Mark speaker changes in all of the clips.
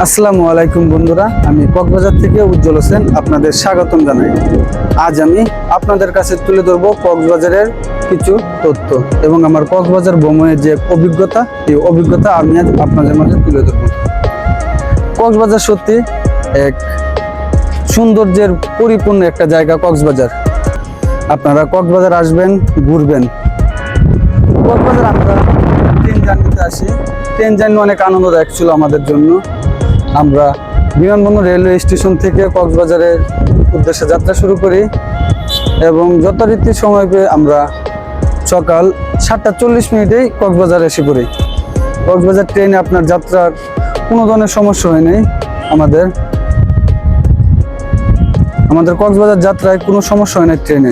Speaker 1: আসসালামু আলাইকুম বন্ধুরা, আমি কক্সবাজার থেকে উজ্জ্বল হোসেন আপনাদের স্বাগতম জানাই। আজ আমি আপনাদের কাছে তুলে ধরবো কক্সবাজারের কিছু তথ্য এবং আমার কক্সবাজার ভ্রমণের যে অভিজ্ঞতা, এই অভিজ্ঞতা আমি আজ আপনাদের মাঝে তুলে ধরবো। কক্সবাজার সত্যি এক সৌন্দর্যের পরিপূর্ণ একটা জায়গা কক্সবাজার। আপনারা কক্সবাজার আসবেন, ঘুরবেন। কক্সবাজার আমরা ট্রেন জার্নিতে আসি। ট্রেন জার্নি অনেক আনন্দদায়ক ছিল আমাদের জন্য। আমরা বিমানবন্দর রেলওয়ে স্টেশন থেকে কক্সবাজারের উদ্দেশ্যে যাত্রা শুরু করি এবং যথারীতি সময় পেয়ে আমরা সকাল 7:40 কক্সবাজারে এসে পড়ি। কক্সবাজার ট্রেনে আপনার যাত্রার কোনো ধরনের সমস্যা হয় নাই। আমাদের কক্সবাজার যাত্রায় কোনো সমস্যা হয় না। ট্রেনে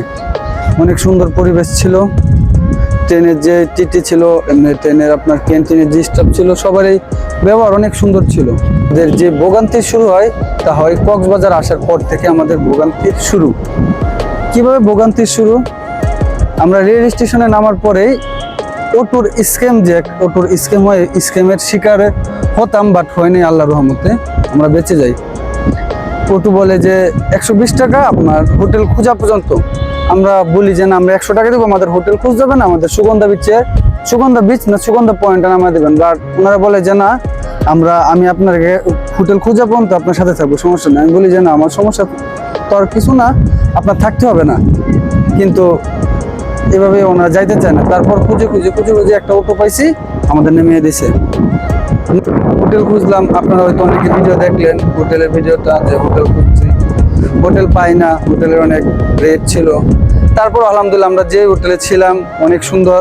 Speaker 1: অনেক সুন্দর পরিবেশ ছিল। ট্রেনের যে টিটি ছিল, এমনি ট্রেনের আপনার ক্যান্টিনের যে স্টাফ ছিল, সবারই ব্যবহার অনেক সুন্দর ছিল। আমাদের যে ভোগান্তি শুরু হয় তা হয় কক্সবাজার আসার পর থেকে। আমাদের ভোগান্তির শুরু কিভাবে? ভোগান্তির শুরু আমরা রেল স্টেশনে নামার পরেই অটোর স্ক্যাম হয়, স্ক্যামের শিকার হতাম, বাট হয়নি আল্লাহর রহমতে, আমরা বেঁচে যাই। অটো বলে যে 120 টাকা আপনার হোটেল খোঁজা পর্যন্ত। আমরা বলি যে না, আমরা 100 টাকা দেবো, আমাদের হোটেল খুঁজ যাবেন, আমাদের সুগন্ধা বিচ না সুগন্ধা পয়েন্টে নামা দেবেন। বাট ওনারা বলে যে না, আমি আপনাকে হোটেল খোঁজা পর্যন্ত আপনার সাথে থাকবো, সমস্যা নেই। আমি বলি যে না, আমার সমস্যা তো আর কিছু না, আপনার থাকতে হবে না। কিন্তু এভাবে ওনারা যাইতে চায় না। তারপর খুঁজে একটা অটো পাইছি, আমাদের নেমে দিছে। হোটেল খুঁজলাম, আপনারা হয়তো অনেকে ভিডিও দেখলেন, হোটেলের ভিডিওটা, যে হোটেল খুঁজছি, হোটেল পাই না, হোটেলের অনেক রেট ছিল। তারপর আলহামদুলিল্লাহ আমরা যে হোটেলে ছিলাম অনেক সুন্দর,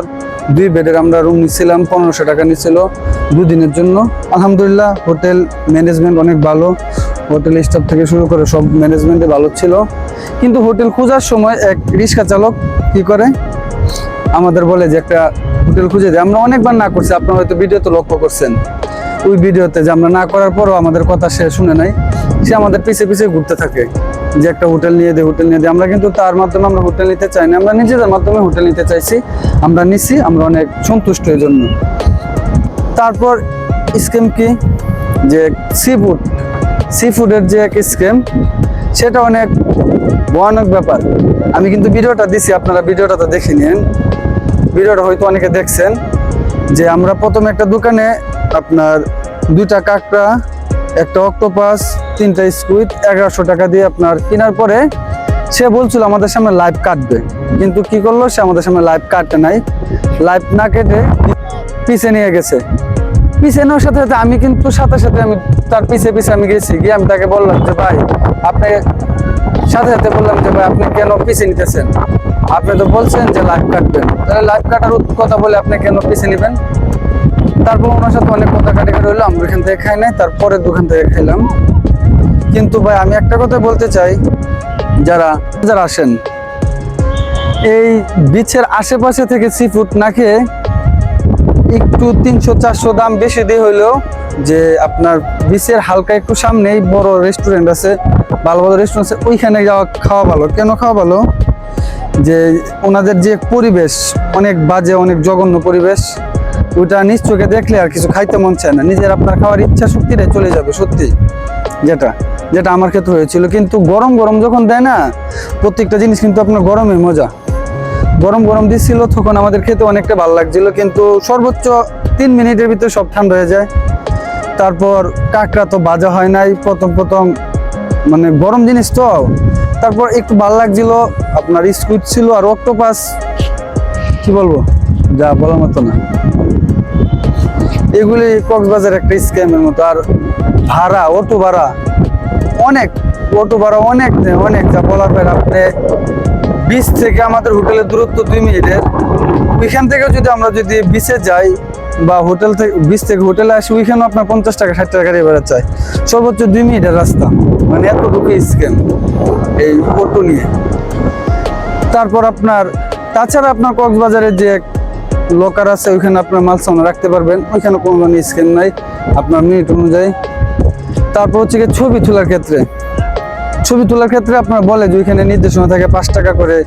Speaker 1: 2 বেডের আমরা রুম নিচ্ছিলাম, 1500 টাকা নিচ্ছিল 2 দিনের জন্য। আলহামদুলিল্লাহ হোটেল ম্যানেজমেন্ট অনেক ভালো, হোটেল স্টাফ থেকে শুরু করে সব ম্যানেজমেন্টে ভালো ছিল। কিন্তু হোটেল খোঁজার সময় এক রিক্সা চালক কি করে, আমাদের বলে যে একটা হোটেল খুঁজে দেয়। আমরা অনেকবার না করছি, আপনারা হয়তো ভিডিওতে লক্ষ্য করছেন। ওই ভিডিওতে যে আমরা না করার পরও আমাদের কথা সে শুনে নাই, সে আমাদের পিছে ঘুরতে থাকে যে একটা হোটেল নিয়ে দে। আমরা কিন্তু তার মাধ্যমে আমরা হোটেল নিতে চাই না, আমরা নিজেদের মাধ্যমে হোটেল নিতে চাইছি। আমরা নিছি, আমরা অনেক সন্তুষ্ট এই জন্য। তারপর স্ক্যাম কি, যে সি ফুডের যে এক স্ক্যাম, সেটা অনেক ভয়ানক ব্যাপার। আমি কিন্তু ভিডিওটা দিছি, আপনারা ভিডিওটা তো দেখে নিন। ভিডিওটা হয়তো অনেকে দেখছেন যে আমরা প্রথমে একটা দোকানে আপনার 2টা কাঁকড়া, একটা অক্টোপাস, 3টা স্কুইড 1100 টাকা দিয়ে আপনার কেনার পরে সে বলছিল আমাদের সামনে লাইভ কাটবে। কিন্তু কি করলো, সে আমাদের সামনে লাইভ কাটে নাই, লাইভ না কেটে পিছে নিয়ে গেছে। পিছে নেওয়ার সাথে সাথে আমি কিন্তু সাথে আমি তার পিছে আমি গেছি, গিয়ে আমি তাকে বললাম যে ভাই, আপনি বললাম যে ভাই, আপনি কেন পিছে নিতেছেন? আপনি তো বলছেন যে লাইভ কাটবেন, তাহলে লাইভ কাটার কথা বলে আপনি কেন পিছে নিবেন? তারপর ওনার সাথে অনেক কথা কাটাকাটি হইলো। আমরা এখান থেকে খাই নাই, তারপরের দোকান থেকে খাইলাম। কিন্তু ভাই আমি একটা কথা বলতে চাই, যারা আসেন এই বিচের আশেপাশে থেকে সি ফুড না খেয়ে একটু 300-400 দাম বেশি দিয়ে হইলেও, যে আপনার বিচের হালকা একটু সামনেই বড় রেস্টুরেন্ট আছে, ভালো রেস্টুরেন্ট আছে, ওইখানে খাওয়া ভালো। কেন খাওয়া ভালো? যে ওনাদের যে পরিবেশ অনেক বাজে, অনেক জঘন্য পরিবেশ, ওইটা নিজ চোখে দেখলে আর কিছু খাইতে মন চায় না, নিজের আপনার খাওয়ার ইচ্ছা শক্তিটাই চলে যাবে সত্যি, যেটা আমার ক্ষেত্রে হয়েছিল। কিন্তু গরম যখন দেয় না, প্রত্যেকটা জিনিস কিন্তু আপনার গরমে মজা। গরম দিচ্ছিল, তখন আমাদের খেতে অনেকটা ভালো লাগছিল। কিন্তু সর্বোচ্চ 3 মিনিটের ভিতরে সব ঠান্ডা হয়ে যায়। তারপর কাঁকড়া তো ভাজা হয় নাই প্রথম মানে গরম জিনিস তো। তারপর একটু ভালো লাগছিল, আপনার স্কুইড ছিল আর অক্টোপাস, কি বলবো, যা বলার মতো না। এগুলি কক্সবাজার একটা স্ক্যামের মতো। আর অটো ভাড়া অনেক যা বলার পর। আপনি বিচ থেকে আমাদের হোটেলের দূরত্ব 2 মিনিটের। ওইখান থেকে আমরা যদি বিচে যাই বা বিচ থেকে হোটেলে আসি, ওইখানেও আপনার 50 টাকা 60 টাকা দিয়ে বেড়া চাই, সর্বোচ্চ 2 মিনিটের রাস্তা। মানে এতটুকু স্ক্যাম এই অটো নিয়ে। তারপর তাছাড়া আপনার কক্সবাজারের যে লকার আছে, ওইখানে আপনার মাল সামনে রাখতে পারবেন, ওইখানে কোনো স্ক্যাম নাই আপনার মিনিট অনুযায়ী। তারপর হচ্ছে ছবি তোলার ক্ষেত্রে আপনার বলে যে ওইখানে নির্দেশনা থাকে 5 টাকা করে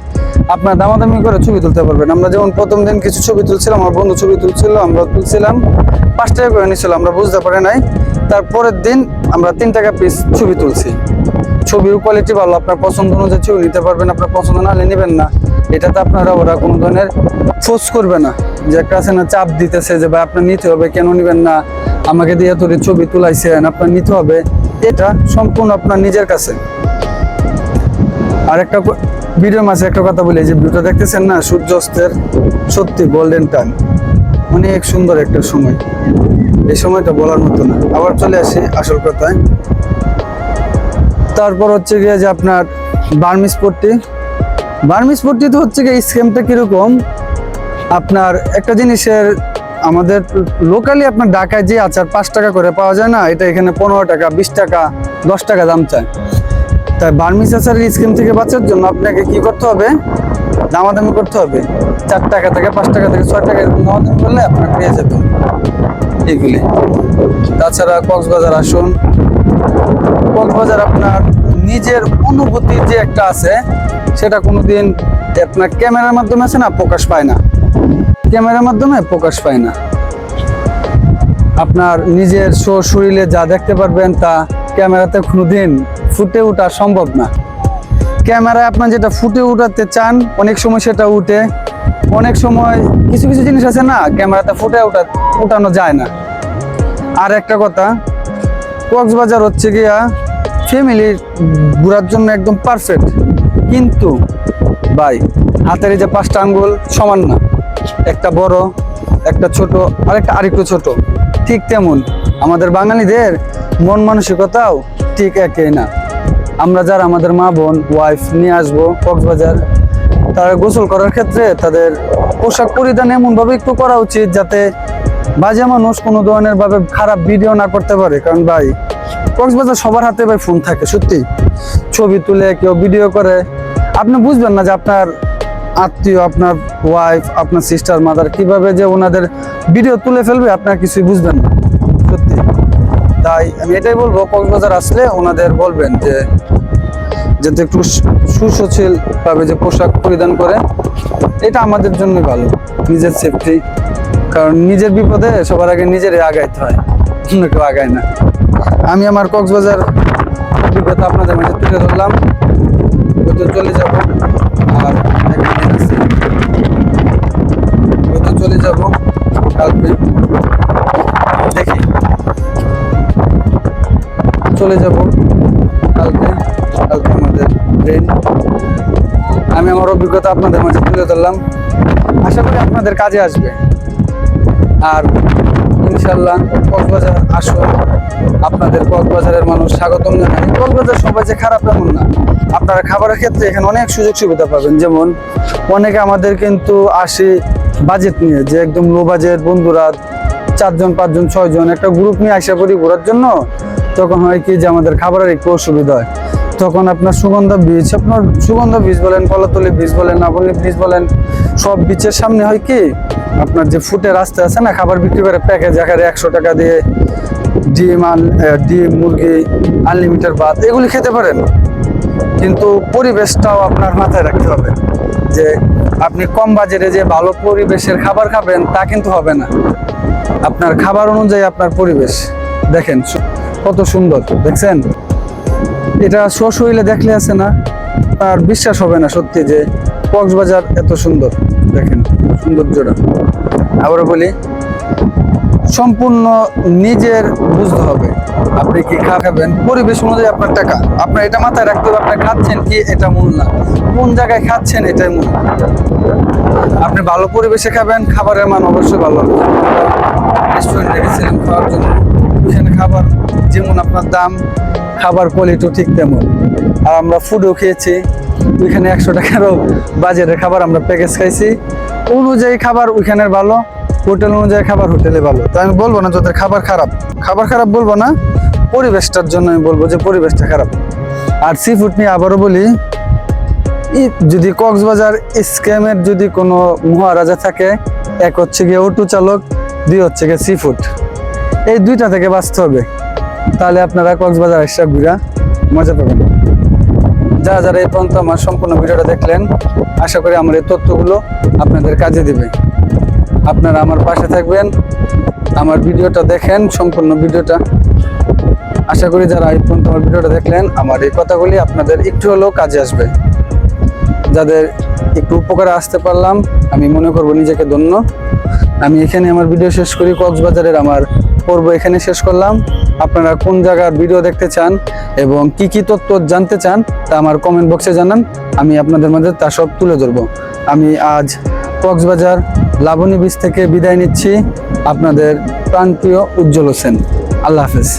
Speaker 1: আপনার দামাদামি করে ছবি তুলতে পারবেন। আমরা যেমন প্রথম দিন কিছু ছবি তুলছিলাম, আমার বন্ধু ছবি তুলছিল, আমরা তুলছিলাম, 5 টাকা করে নিচ্ছিল, আমরা বুঝতে পারি নাই। তারপরের দিন আমরা 3 টাকা পিস ছবি তুলছি। ছবির কোয়ালিটি ভালো, আপনার পছন্দ অনুযায়ী ছবি নিতে পারবেন, আপনার পছন্দ না হলে নেবেন না। এটাতে আপনারা ওরা কোনো ধরনের ফোর্স করবে না, যে একটা আছে না চাপ দিতেছে যে ভাই আপনার নিতে হবে, কেন নেবেন না, আমাকে দিয়ে তোর ছবি তুলাইছেন আপনার নিতে হবে। এটা সম্পূর্ণ আপনার নিজের কাছে। আর একটা ভিডিওর মাঝে একটা কথা বলি, যে ভিডিওটা দেখতেছেন না সূর্যাস্তের, সত্যি গোল্ডেন টাইম, অনেক সুন্দর একটা সময়। এই সময়টা বলার মতো না। আবার চলে আসি আসল কথায়। তারপর হচ্ছে গিয়ে যে আপনার বার্মিস পট্টি। বার্মিস পট্টি তো হচ্ছে গিয়ে স্ক্যামটা কিরকম, আপনার একটা জিনিসের আমাদের লোকালি আপনার ঢাকায় যে আচার 5 টাকা করে পাওয়া যায় না, এটা এখানে 15 টাকা 20 টাকা 10 টাকা দাম চায়। তাই বার্মিস আচারের স্কিম থেকে বাঁচার জন্য আপনাকে কি করতে হবে, দামাদামি করতে হবে। 4 টাকা থেকে 5 টাকা থেকে 6 টাকা এরকম দামাদামি করলে আপনার পেয়ে যাবেন এগুলি। তাছাড়া কক্সবাজার আসুন, কক্সবাজার আপনার নিজের অনুভূতির যে একটা আছে, সেটা কোনোদিন আপনার ক্যামেরার মাধ্যমে আছে না প্রকাশ পায় না, ক্যামেরার মাধ্যমে প্রকাশ পায় না। আপনার নিজের শরীরে যা দেখতে পারবেন তা ক্যামেরাতে কোনোদিন ফুটে ওঠা সম্ভব না। ক্যামেরায় আপনার যেটা ফুটে উঠাতে চান অনেক সময় সেটা উঠে, অনেক সময় কিছু কিছু জিনিস আছে না ক্যামেরাতে ফুটে উঠানো যায় না। আর একটা কথা, কক্সবাজার হচ্ছে গিয়া ফ্যামিলির ঘোরার জন্য একদম পারফেক্ট, কিন্তু ভাই হাতের এই যে 5টা আঙ্গুল সমান না, একটা বড় একটা ছোট আরেকটা আরেকটু ছোট। ঠিক তেমন আমাদের বাঙালিদের মন মানসিকতাও ঠিক একই না। আমরা যারা আমাদের মা বোন ওয়াইফ নিয়ে আসবো কক্সবাজার, তারা গোসল করার ক্ষেত্রে তাদের পোশাক পরিধান এমনভাবে একটু করা উচিত যাতে বাজে মানুষ কোনো ধরনের ভাবে খারাপ ভিডিও না করতে পারে। কারণ ভাই কক্সবাজার সবার হাতে ভাই ফোন থাকে, সত্যি ছবি তুলে কেউ ভিডিও করে, আপনি বুঝবেন না যে আপনার আত্মীয়, আপনার ওয়াইফ, আপনার সিস্টার, মাদার কিভাবে যে ওনাদের ভিডিও তুলে ফেলবে আপনার কিছুই বুঝবেন না, সত্যি। তাই আমি এটাই বলবো, কক্সবাজার আসলে ওনাদের বলবেন যে যাতে একটু সুশীল ভাবে যে পোশাক পরিধান করে, এটা আমাদের জন্য ভালো, নিজের সেফটি। কারণ নিজের বিপদে সবার আগে নিজেরই আগাইতে হয়, অন্য কেউ আগায় না। আমি আমার কক্সবাজার অভিজ্ঞতা আপনাদের মাঝে তুলে ধরলাম, চলে যাব আর একদিন আছে চলে যাব কালকে, দেখি চলে যাব কালকে আমাদের ট্রেন। আমি আমার অভিজ্ঞতা আপনাদের মাঝে তুলে ধরলাম, আশা করি আপনাদের কাজে আসবে। আর ইনশাল্লাহ কক্সবাজার আসুন, আপনাদের কক্সবাজারের মানুষ স্বাগতম জানাই। কক্সবাজার সবাই যে খারাপ এমন না, আপনারা খাবারের ক্ষেত্রে এখানে অনেক সুযোগ সুবিধা পাবেন। যেমন অনেকে আমাদের কিন্তু আসে বাজেট নিয়ে, যে একদম লো বাজেট বন্ধুরা 4 জন 5 জন 6 জন একটা গ্রুপ নিয়ে আসা করি ঘোরার জন্য। তখন হয় কি যে আমাদের খাবারের একটু অসুবিধা হয়, তখন আপনার সুগন্ধা বিচ, আপনার সুগন্ধা বিচ বলেন, কলাতলি বিচ বলেন, নাবলি বিচ বলেন, সব বিচের সামনে হয় কি আপনার যে ফুটে রাস্তা আছে না, খাবার বিক্রি করে প্যাকেজ আকারে 100 টাকা দিয়ে ডিম মুরগি আনলিমিটেড ভাত এগুলি খেতে পারেন। কিন্তু পরিবেশটাও আপনার মাথায় রাখতে হবে, যে আপনি কম বাজেটে যে ভালো পরিবেশের খাবার খাবেন তা কিন্তু হবে না। আপনার খাবার অনুযায়ী আপনার পরিবেশ দেখেন কত সুন্দর, দেখছেন? এটা সশরীরে দেখলে আছে না আর বিশ্বাস হবে না সত্যি যে কক্সবাজার এত সুন্দর। দেখেন সৌন্দর্যটা, আবারও বলি সম্পূর্ণ নিজের বুঝতে হবে আপনি কি খাবেন, পরিবেশ অনুযায়ী আপনার টাকা। আপনার এটা মাথায় রাখতে হবে, আপনি খাচ্ছেন কি এটা মূল না, কোন জায়গায় খাচ্ছেন এটাই মূল। আপনি ভালো পরিবেশে খাবেন, খাবারের মান অবশ্যই ভালো হবে। রেস্টুরেন্টে গেছিলেন খাওয়ার জন্য, ওইখানে খাবার যেমন আপনার দাম, খাবার কোয়ালিটিও ঠিক তেমন। আর আমরা ফুডও খেয়েছি, ওইখানে 100 টাকারও বাজেটের খাবার আমরা প্যাকেজ খাইছি, অনুযায়ী খাবার ওইখানের ভালো, হোটেল অনুযায়ী খাবার হোটেলে ভালো। তো আমি বলবো না যাদের খাবার খারাপ বলবো না, পরিবেশটার জন্য আমি বলবো যে পরিবেশটা খারাপ। আর সি ফুড নিয়ে আবারও বলি, যদি কক্সবাজার স্ক্যামের যদি কোনো মহারাজা থাকে, এক হচ্ছে গিয়ে অটো চালক, 2 হচ্ছে গিয়ে সি ফুড। এই 2টা থেকে বাঁচতে হবে, তাহলে আপনারা কক্সবাজার এসে ঘুরা মজা পাবেন। যারা এই পর্যন্ত আমার সম্পূর্ণ ভিডিওটা দেখলেন, আশা করি আমার এই তথ্যগুলো আপনাদের কাজে দিবে। আপনারা আমার পাশে থাকবেন, আমার ভিডিওটা দেখেন সম্পূর্ণ ভিডিওটা। আশা করি যারা এই পর্যন্ত আমার ভিডিওটা দেখলেন, আমার এই কথাগুলি আপনাদের একটু হলেও কাজে আসবে। যাদের একটু উপকারে আসতে পারলাম, আমি মনে করব নিজেকে ধন্য। আমি এখানে আমার ভিডিও শেষ করি। কক্সবাজারের আমার পর্ব এখানে শেষ করলাম। আপনারা কোন জায়গার ভিডিও দেখতে চান এবং কি কি তথ্য জানতে চান তা আমার কমেন্ট বক্সে জানান, আমি আপনাদের মাঝে তা সব তুলে ধরবো। আমি আজ কক্সবাজার লাবণী বিচ থেকে বিদায় নিচ্ছি। আপনাদের প্রাণপ্রিয় উজ্জ্বল হোসেন। আল্লাহ হাফেজ।